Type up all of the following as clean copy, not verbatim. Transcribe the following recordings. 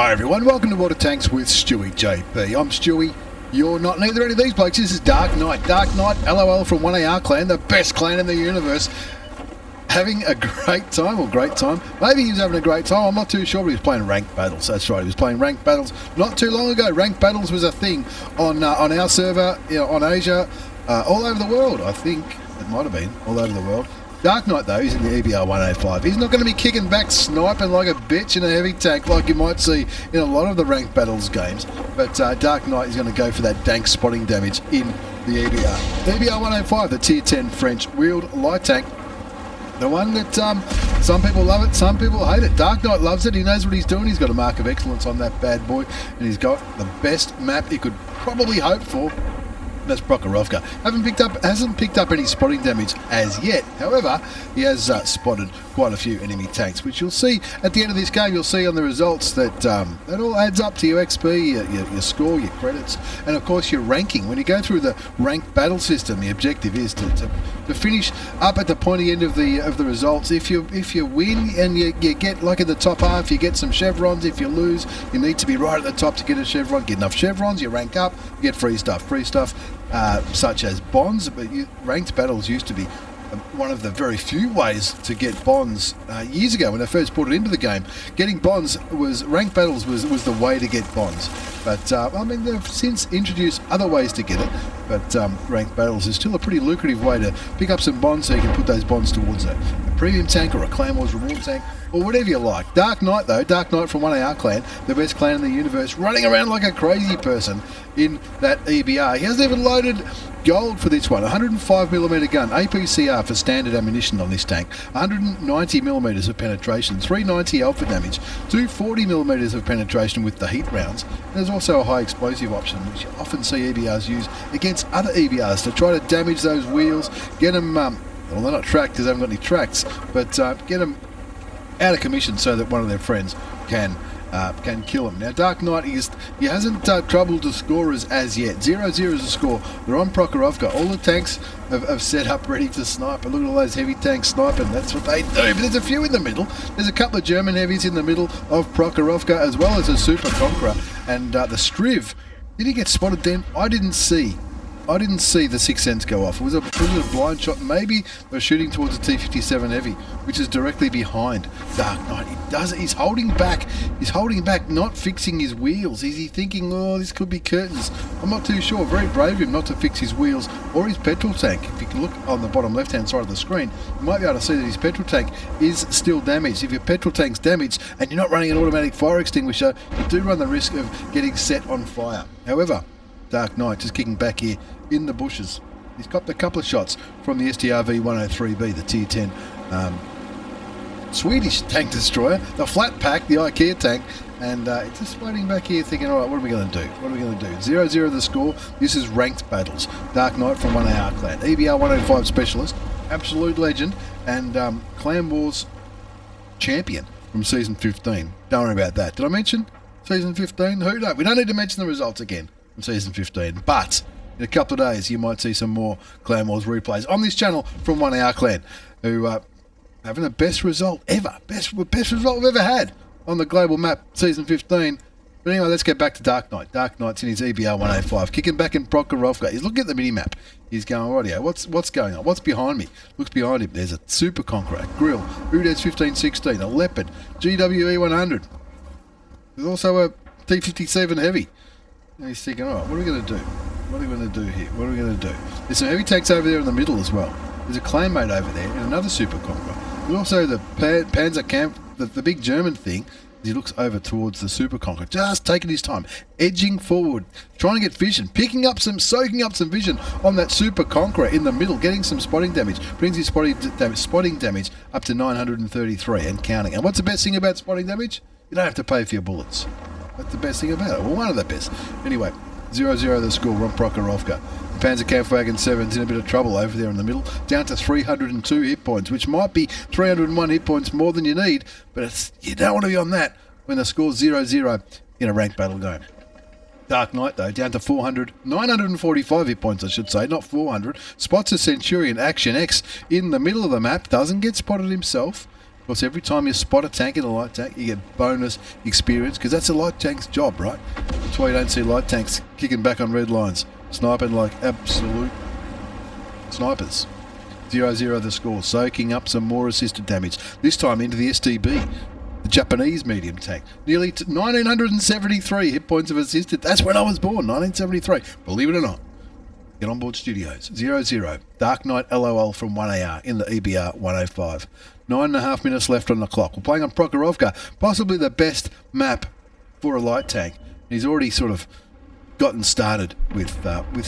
Hi everyone, welcome to Water Tanks with stewiejp. I'm Stewie. You're not neither any of these blokes. This is Darkknight. Darkknight, LOL from 1AR clan, the best clan in the universe. Having a great time, or great time. Maybe he was having a great time, I'm not too sure, but he was playing ranked battles. That's right, he was playing ranked battles not too long ago. Ranked battles was a thing on our server, on Asia, all over the world. I think it might have been all over the world. Darkknight though, he's in the EBR 105. He's not going to be kicking back sniping like a bitch in a heavy tank like you might see in a lot of the ranked battles games. But Darkknight is going to go for that dank spotting damage in the EBR. The EBR 105, the tier 10 French wheeled light tank. The one that some people love it, some people hate it. Darkknight loves it, he knows what he's doing, he's got a mark of excellence on that bad boy, and he's got the best map he could probably hope for. That's Prokorovkha. Hasn't picked up any spotting damage as yet. However, he has spotted quite a few enemy tanks, which you'll see at the end of this game. You'll see on the results that that all adds up to your XP, your score, your credits, and of course your ranking. When you go through the ranked battle system, the objective is to finish up at the pointy end of the results. If you win and you get like in the top half, you get some chevrons. If you lose, you need to be right at the top to get a chevron. Get enough chevrons, you rank up, you get free stuff. Such as bonds, but ranked battles used to be one of the very few ways to get bonds years ago when they first brought it into the game. Getting bonds ranked battles was the way to get bonds. But I mean, they've since introduced other ways to get it. But ranked battles is still a pretty lucrative way to pick up some bonds, so you can put those bonds towards a premium tank or a Clan Wars reward tank, or whatever you like. Darkknight though, Darkknight from 1AR clan, the best clan in the universe, running around like a crazy person in that EBR. He hasn't even loaded gold for this one. 105mm gun, APCR for standard ammunition on this tank, 190mm of penetration, 390 alpha damage, 240mm of penetration with the heat rounds. And there's also a high explosive option, which you often see EBRs use against other EBRs to try to damage those wheels, get them, well they're not tracked because they haven't got any tracks, but get them out of commission so that one of their friends can kill him. Now Darkknight, he hasn't troubled the scorers as yet. 0-0 is the score. They're on Prokorovkha. All the tanks have set up ready to snipe. And look at all those heavy tanks sniping. That's what they do. But there's a few in the middle. There's a couple of German heavies in the middle of Prokorovkha, as well as a Super Conqueror. And the Striv, did he get spotted then? I didn't see the 6 cents go off. Was it a blind shot? Maybe they're shooting towards a T-57 Heavy, which is directly behind Darkknight. He's holding back. He's holding back, not fixing his wheels. Is he thinking, oh, this could be curtains? I'm not too sure. Very brave of him not to fix his wheels or his petrol tank. If you can look on the bottom left-hand side of the screen, you might be able to see that his petrol tank is still damaged. If your petrol tank's damaged and you're not running an automatic fire extinguisher, you do run the risk of getting set on fire. However, Darkknight just kicking back here in the bushes. He's copped a couple of shots from the STRV 103B, the tier 10 Swedish tank destroyer, the flat pack, the IKEA tank, and it's just waiting back here thinking, alright, what are we going to do? What are we going to do? 0-0 the score. This is ranked battles. Darkknight from 1AR clan. EBR 105 specialist, absolute legend, and Clan Wars champion from season 15. Don't worry about that. Did I mention season 15? Who knows? We don't need to mention the results again from season 15, but in a couple of days you might see some more Clan Wars replays on this channel from 1AR clan, who having the best result ever, best result we've ever had on the global map season 15. But anyway, let's get back to Darkknight. Darkknight's in his EBR 105, kicking back in Prokorovkha. He's looking at the mini-map. He's going, rightio, what's going on? What's behind me? Looks behind him. There's a Super Conqueror, Grill, RØDE 1516, a Leopard, GWE 100. There's also a T-57 Heavy. And he's thinking, alright, what are we going to do? What are we going to do here? What are we going to do? There's some heavy tanks over there in the middle as well. There's a Claymate over there and another Super Conqueror. There's also the Panzer Camp, the big German thing. He looks over towards the Super Conqueror, just taking his time, edging forward, trying to get vision, soaking up some vision on that Super Conqueror in the middle, getting some spotting damage, brings his spotting damage up to 933 and counting. And what's the best thing about spotting damage? You don't have to pay for your bullets. That's the best thing about it. Well, one of the best. Anyway, 0-0 the score on Prokorovkha. Panzer Kampfwagen 7's in a bit of trouble over there in the middle, down to 302 hit points, which might be 301 hit points more than you need, but you don't want to be on that when the score's 0-0 in a ranked battle game. Darkknight, though, down to 945 hit points, I should say, not 400. Spots a Centurion Action X in the middle of the map, doesn't get spotted himself, Of course, every time you spot a tank in a light tank, you get bonus experience, because that's a light tank's job, right? That's why you don't see light tanks kicking back on red lines, sniping like absolute snipers. 0-0 the score, soaking up some more assisted damage, this time into the STB, the Japanese medium tank. Nearly 1973 hit points of assisted. That's when I was born, 1973. Believe it or not. Get on board studios. 0-0. Darkknight LOL from 1AR in the EBR 105. 9.5 minutes left on the clock. We're playing on Prokorovkha, possibly the best map for a light tank. He's already sort of gotten started with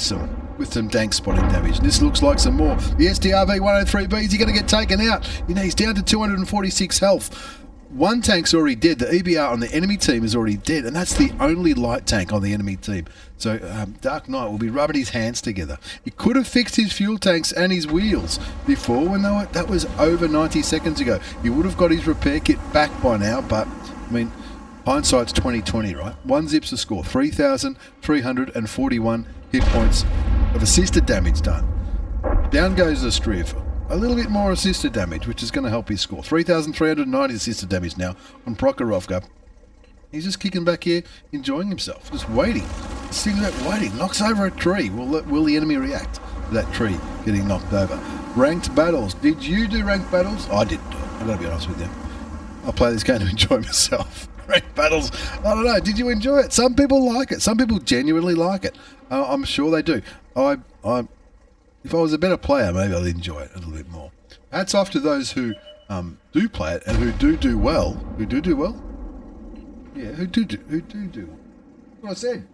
some dank spotting damage. This looks like some more. The SDRV 103B, is he going to get taken out? You know, he's down to 246 health. One tank's already dead. The EBR on the enemy team is already dead, and that's the only light tank on the enemy team. So Darkknight will be rubbing his hands together. He could have fixed his fuel tanks and his wheels before, when that was over 90 seconds ago. He would have got his repair kit back by now, but I mean, hindsight's 2020, right? One zips the score. 3,341 hit points of assisted damage done. Down goes the Striv. A little bit more assisted damage, which is going to help his score. 3,390 assisted damage now on Prokorovkha. He's just kicking back here, enjoying himself, just waiting. Sitting there waiting. Knocks over a tree. Will the enemy react to that tree getting knocked over? Ranked battles. Did you do ranked battles? I didn't do it. I've got to be honest with you. I play this game to enjoy myself. Ranked battles. I don't know. Did you enjoy it? Some people like it. Some people genuinely like it. I'm sure they do. If I was a better player, maybe I'd enjoy it a little bit more. Hats off to those who do play it and who do well. Who do well? Yeah, who do what I said.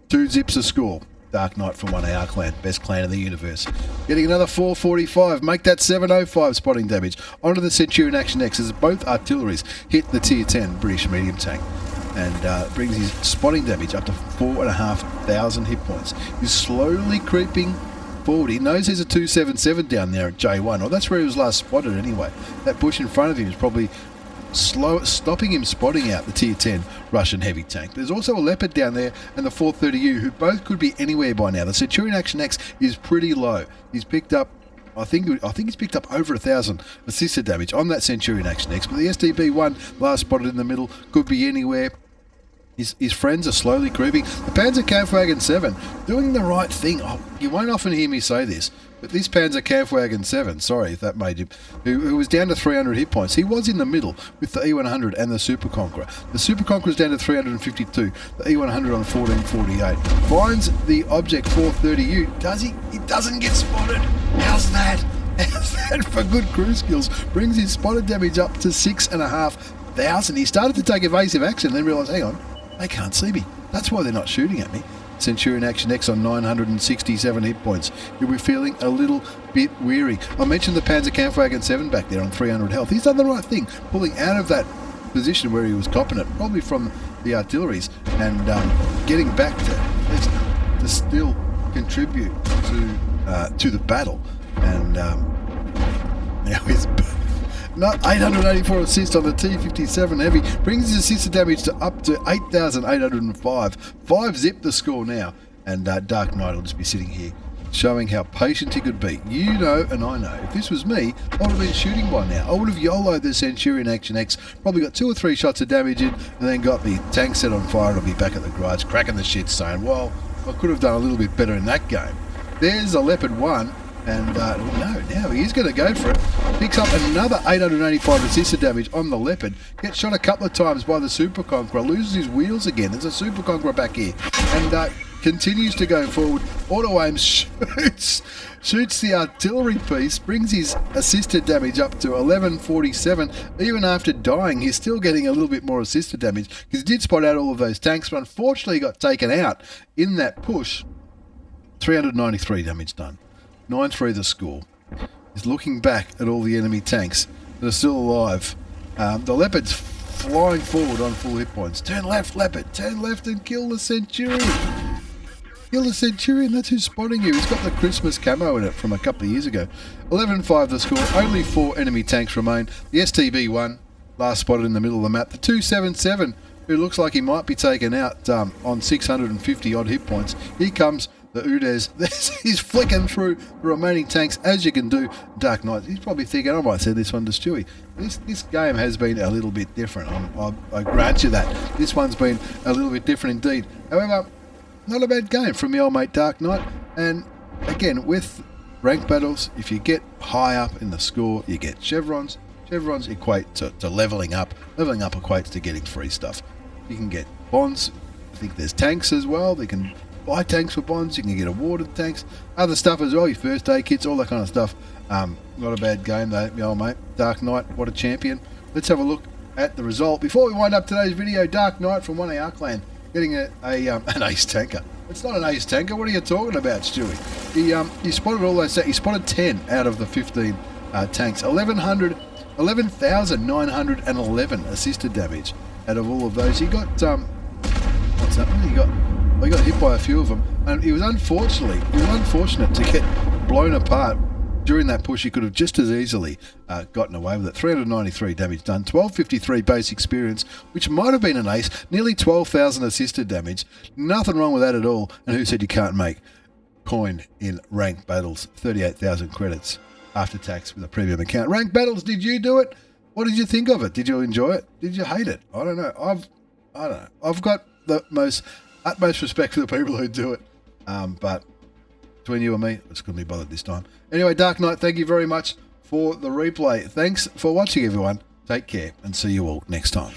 2 zips a score. Darkknight from 1AR clan, best clan in the universe. Getting another 445, make that 705 spotting damage. Onto the Centurion Action X as both artilleries hit the tier 10 British medium tank, and brings his spotting damage up to 4,500 hit points. He's slowly creeping forward. He knows there's a 277 down there at J1, or that's where he was last spotted anyway. That bush in front of him is probably stopping him spotting out the tier 10 Russian heavy tank. There's also a Leopard down there and the 430U, who both could be anywhere by now. The Centurion Action X is pretty low. He's picked up, I think he's picked up over 1,000 assisted damage on that Centurion Action X, but the SDB1 last spotted in the middle could be anywhere. His friends are slowly creeping. The Panzer Kampfwagen 7 doing the right thing. Oh, you won't often hear me say this, but this Panzer Kampfwagen 7, sorry if that made you, who was down to 300 hit points. He was in the middle with the E100 and the Super Conqueror. The Super Conqueror's down to 352, the E100 on 1448. Finds the Object 430U. Does he? He doesn't get spotted. How's that? How's that for good crew skills? Brings his spotted damage up to 6,500. He started to take evasive action, then realised, hang on, they can't see me. That's why they're not shooting at me. Centurion Action X on 967 hit points. You'll be feeling a little bit weary. I mentioned the Panzer Kampfwagen 7 back there on 300 health. He's done the right thing, pulling out of that position where he was copping it, probably from the artilleries, and getting back to still contribute to the battle. And now he's not 884 assists on the T57 Heavy, brings his assisted damage to up to 8,805. 5 zip the score now, and Darkknight will just be sitting here showing how patient he could be. You know, and I know, if this was me, I would have been shooting by now. I would have YOLO'd the Centurion Action X, probably got 2 or 3 shots of damage in, and then got the tank set on fire, and I'll be back at the garage cracking the shit saying, well, I could have done a little bit better in that game. There's a Leopard 1. And no, now he is going to go for it. Picks up another 885 assisted damage on the Leopard. Gets shot a couple of times by the Super Conqueror. Loses his wheels again. There's a Super Conqueror back here. And continues to go forward. Auto aim shoots the artillery piece. Brings his assisted damage up to 1147. Even after dying, he's still getting a little bit more assisted damage, because he did spot out all of those tanks, but unfortunately he got taken out in that push. 393 damage done. 9-3 the score. He's looking back at all the enemy tanks that are still alive. The Leopard's flying forward on full hit points. Turn left, Leopard. Turn left and kill the Centurion. Kill the Centurion. That's who's spotting you. He's got the Christmas camo in it from a couple of years ago. 11-5 the score. Only 4 enemy tanks remain. The STB1, last spotted in the middle of the map. The 277, who looks like he might be taken out on 650 odd hit points. Here comes the Udes. He's flicking through the remaining tanks, as you can do. Darkknight, he's probably thinking, I might send this one to Stewie. This game has been a little bit different. I grant you that. This one's been a little bit different indeed. However, not a bad game from the old mate Darkknight. And again, with ranked battles, if you get high up in the score, you get chevrons. Chevrons equate to leveling up. Leveling up equates to getting free stuff. You can get bonds. I think there's tanks as well. They can buy tanks for bonds. You can get awarded tanks. Other stuff as well, your first aid kits, all that kind of stuff. Not a bad game though, my old mate. Darkknight, what a champion. Let's have a look at the result. Before we wind up today's video, Darkknight from 1AR clan getting an ace tanker. It's not an ace tanker. What are you talking about, Stewie? He spotted all those. He spotted 10 out of the 15 tanks. 11,911 assisted damage out of all of those. He got what's that? He got hit by a few of them, and he was unfortunate to get blown apart during that push. He could have just as easily gotten away with it. 393 damage done, 1253 base experience, which might have been an ace. Nearly 12,000 assisted damage. Nothing wrong with that at all. And who said you can't make coin in ranked battles? 38,000 credits after tax with a premium account. Ranked battles, did you do it? What did you think of it? Did you enjoy it? Did you hate it? I don't know. I don't know. I've got the utmost respect for the people who do it. But between you and me, it's couldn't be bothered this time. Anyway, Darkknight, thank you very much for the replay. Thanks for watching, everyone. Take care and see you all next time.